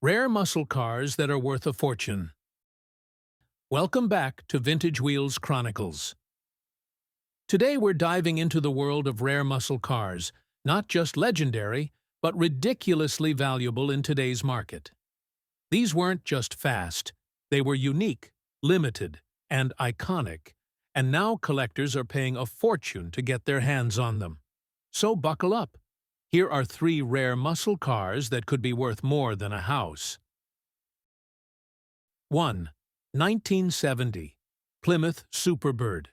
Rare muscle cars that are worth a fortune. Welcome back to Vintage Wheels Chronicles. Today we're diving into the world of rare muscle cars, not just legendary, but ridiculously valuable in today's market. These weren't just fast, they were unique, limited, and iconic, and now collectors are paying a fortune to get their hands on them. So buckle up. Here are 3 rare muscle cars that could be worth more than a house. 1. 1970 Plymouth Superbird.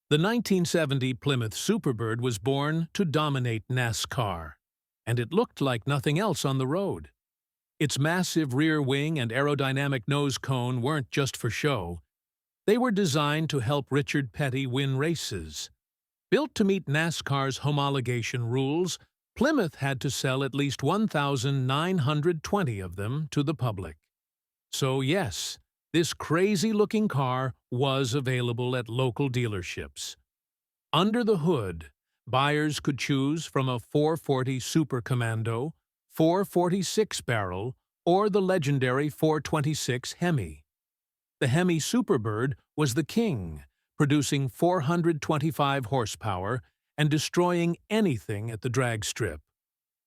The 1970 Plymouth Superbird was born to dominate NASCAR, and it looked like nothing else on the road. Its massive rear wing and aerodynamic nose cone weren't just for show. They were designed to help Richard Petty win races. Built to meet NASCAR's homologation rules, Plymouth had to sell at least 1,920 of them to the public. So yes, this crazy-looking car was available at local dealerships. Under the hood, buyers could choose from a 440 Super Commando, 446 barrel, or the legendary 426 Hemi. The Hemi Superbird was the king, producing 425 horsepower and destroying anything at the drag strip.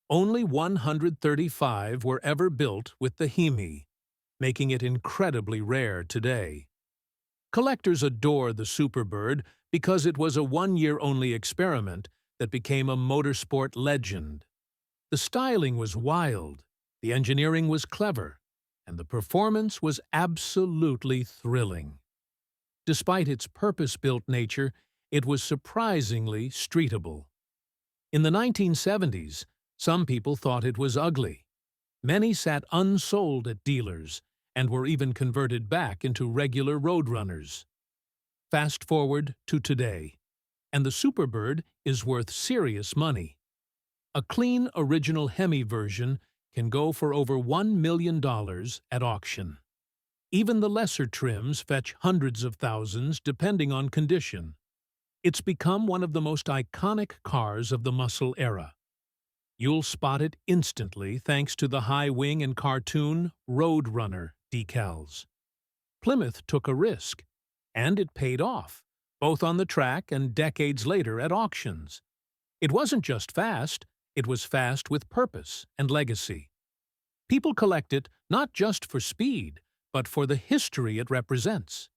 Only 135 were ever built with the Hemi, making it incredibly rare today. Collectors adore the Superbird because it was a one-year-only experiment that became a motorsport legend. The styling was wild, the engineering was clever, and the performance was absolutely thrilling. Despite its purpose-built nature, it was surprisingly streetable. In the 1970s, some people thought it was ugly. Many sat unsold at dealers and were even converted back into regular roadrunners. Fast forward to today, and the Superbird is worth serious money. A clean original Hemi version can go for over $1 million at auction. Even the lesser trims fetch hundreds of thousands depending on condition. It's become one of the most iconic cars of the muscle era. You'll spot it instantly thanks to the high wing and cartoon Roadrunner decals. Plymouth took a risk, and it paid off, both on the track and decades later at auctions. It wasn't just fast, it was fast with purpose and legacy. People collect it not just for speed, but for the history it represents.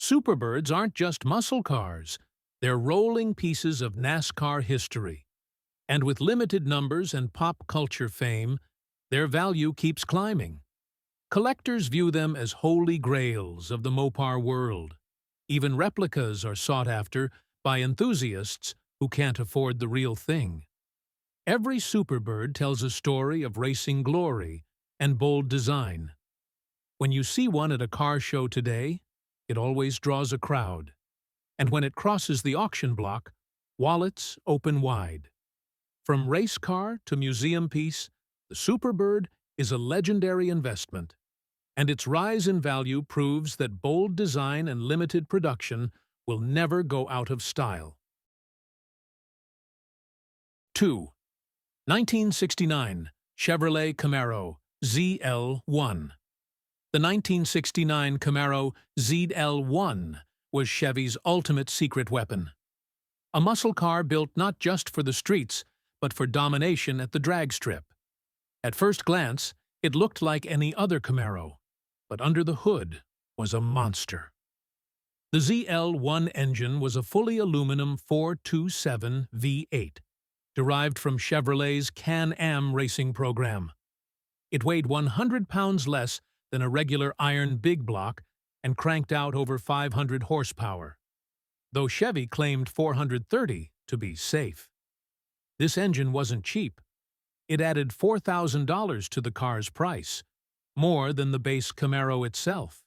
Superbirds aren't just muscle cars, they're rolling pieces of NASCAR history. And with limited numbers and pop culture fame, their value keeps climbing. Collectors view them as holy grails of the Mopar world. Even replicas are sought after by enthusiasts who can't afford the real thing. Every Superbird tells a story of racing glory and bold design. When you see one at a car show today, it always draws a crowd. And when it crosses the auction block, wallets open wide. From race car to museum piece, the Superbird is a legendary investment, and its rise in value proves that bold design and limited production will never go out of style. 2. 1969 Chevrolet Camaro ZL1. The 1969 Camaro ZL1 was Chevy's ultimate secret weapon. A muscle car built not just for the streets, but for domination at the drag strip. At first glance, it looked like any other Camaro, but under the hood was a monster. The ZL1 engine was a fully aluminum 427 V8, derived from Chevrolet's Can-Am racing program. It weighed 100 pounds less than a regular iron big block and cranked out over 500 horsepower, though Chevy claimed 430 to be safe. This engine wasn't cheap. It added $4,000 to the car's price, more than the base Camaro itself.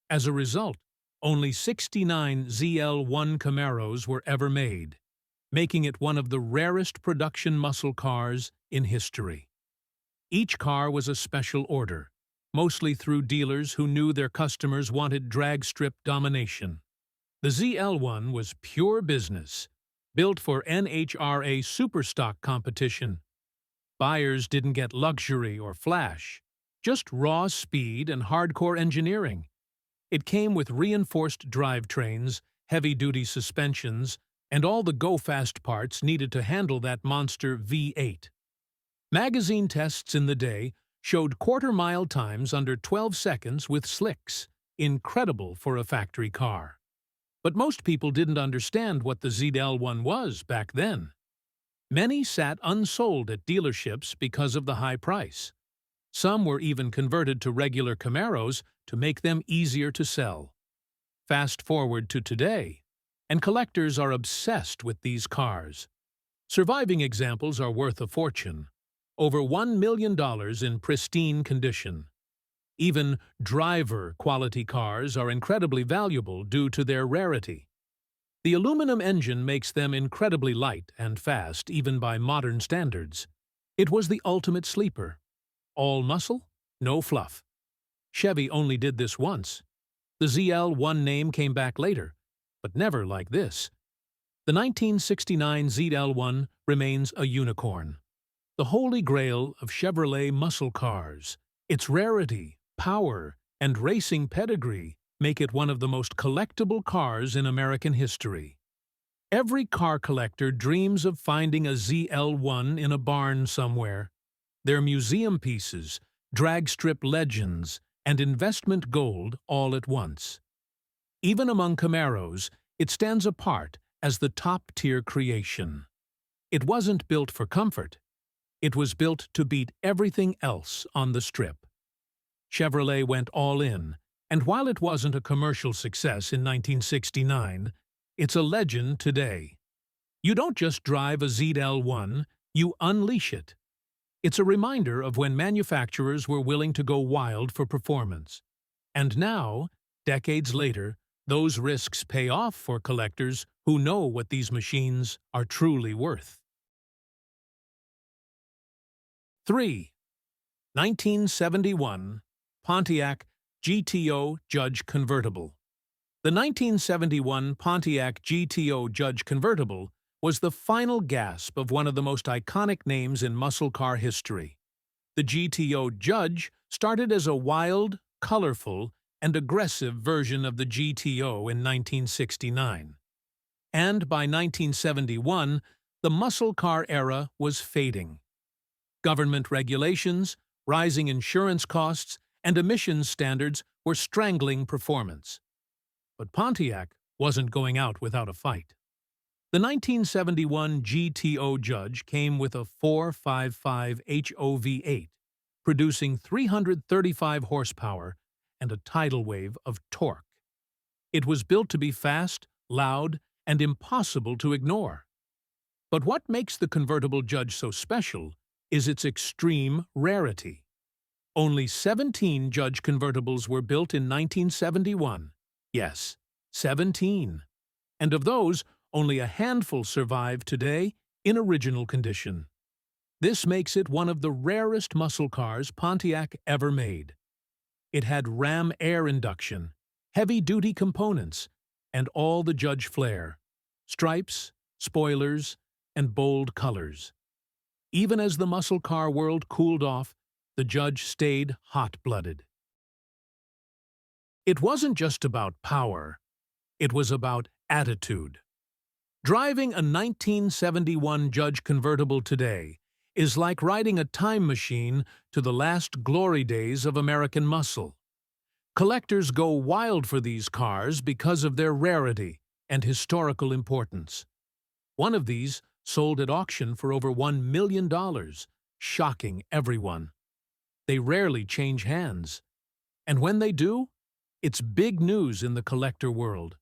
As a result, only 69 ZL1 Camaros were ever made, making it one of the rarest production muscle cars in history. Each car was a special order, mostly through dealers who knew their customers wanted drag strip domination. The ZL1 was pure business, built for NHRA Superstock competition. Buyers didn't get luxury or flash, just raw speed and hardcore engineering. It came with reinforced drivetrains, heavy-duty suspensions, and all the go-fast parts needed to handle that monster V8. Magazine tests in the day showed quarter-mile times under 12 seconds with slicks, incredible for a factory car. But most people didn't understand what the ZL1 was back then. Many sat unsold at dealerships because of the high price. Some were even converted to regular Camaros to make them easier to sell. Fast forward to today, and collectors are obsessed with these cars. Surviving examples are worth a fortune, over $1 million in pristine condition. Even driver-quality cars are incredibly valuable due to their rarity. The aluminum engine makes them incredibly light and fast even by modern standards. It was the ultimate sleeper. All muscle, no fluff. Chevy only did this once. The ZL1 name came back later, but never like this. The 1969 ZL1 remains a unicorn. The holy grail of Chevrolet muscle cars. Its rarity, power, and racing pedigree make it one of the most collectible cars in American history. Every car collector dreams of finding a ZL1 in a barn somewhere. They're museum pieces, drag strip legends, and investment gold all at once. Even among Camaros, it stands apart as the top-tier creation. It wasn't built for comfort. It was built to beat everything else on the strip. Chevrolet went all in, and while it wasn't a commercial success in 1969, it's a legend today. You don't just drive a ZL1, you unleash it. It's a reminder of when manufacturers were willing to go wild for performance. And now, decades later, those risks pay off for collectors who know what these machines are truly worth. 3. 1971 Pontiac GTO Judge Convertible. The 1971 Pontiac GTO Judge Convertible was the final gasp of one of the most iconic names in muscle car history. The GTO Judge started as a wild, colorful, and aggressive version of the GTO in 1969. And by 1971, the muscle car era was fading. Government regulations, rising insurance costs, and emissions standards were strangling performance. But Pontiac wasn't going out without a fight. The 1971 GTO Judge came with a 455 HOV8, producing 335 horsepower and a tidal wave of torque. It was built to be fast, loud, and impossible to ignore. But what makes the convertible Judge so special is its extreme rarity. Only 17 Judge convertibles were built in 1971. Yes, 17. And of those, only a handful survive today in original condition. This makes it one of the rarest muscle cars Pontiac ever made. It had ram air induction, heavy-duty components, and all the Judge flair, stripes, spoilers, and bold colors. Even as the muscle car world cooled off, the Judge stayed hot-blooded. It wasn't just about power, it was about attitude. Driving a 1971 Judge convertible today is like riding a time machine to the last glory days of American muscle. Collectors go wild for these cars because of their rarity and historical importance. One of these sold at auction for over $1 million, shocking everyone. They rarely change hands. And when they do, it's big news in the collector world.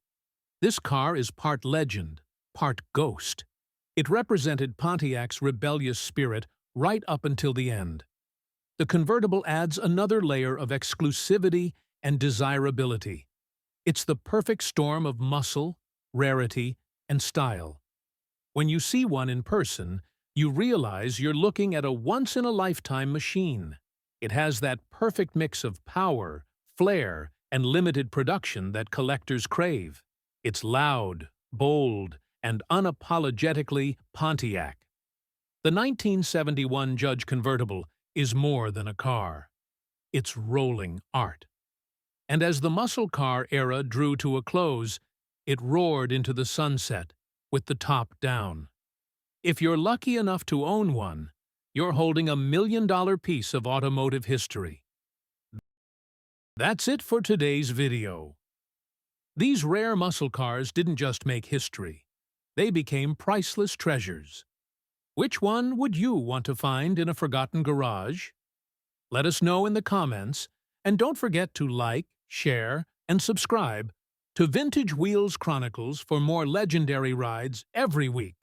This car is part legend, part ghost. It represented Pontiac's rebellious spirit right up until the end. The convertible adds another layer of exclusivity and desirability. It's the perfect storm of muscle, rarity, and style. When you see one in person, you realize you're looking at a once-in-a-lifetime machine. It has that perfect mix of power, flair, and limited production that collectors crave. It's loud, bold, and unapologetically Pontiac. The 1971 Judge convertible is more than a car. its rolling art. And as the muscle car era drew to a close, it roared into the sunset, with the top down. If you're lucky enough to own one, you're holding a $1 million piece of automotive history. That's it for today's video. These rare muscle cars didn't just make history. They became priceless treasures. Which one would you want to find in a forgotten garage? Let us know in the comments, and don't forget to like, share, and subscribe to Vintage Wheels Chronicles for more legendary rides every week.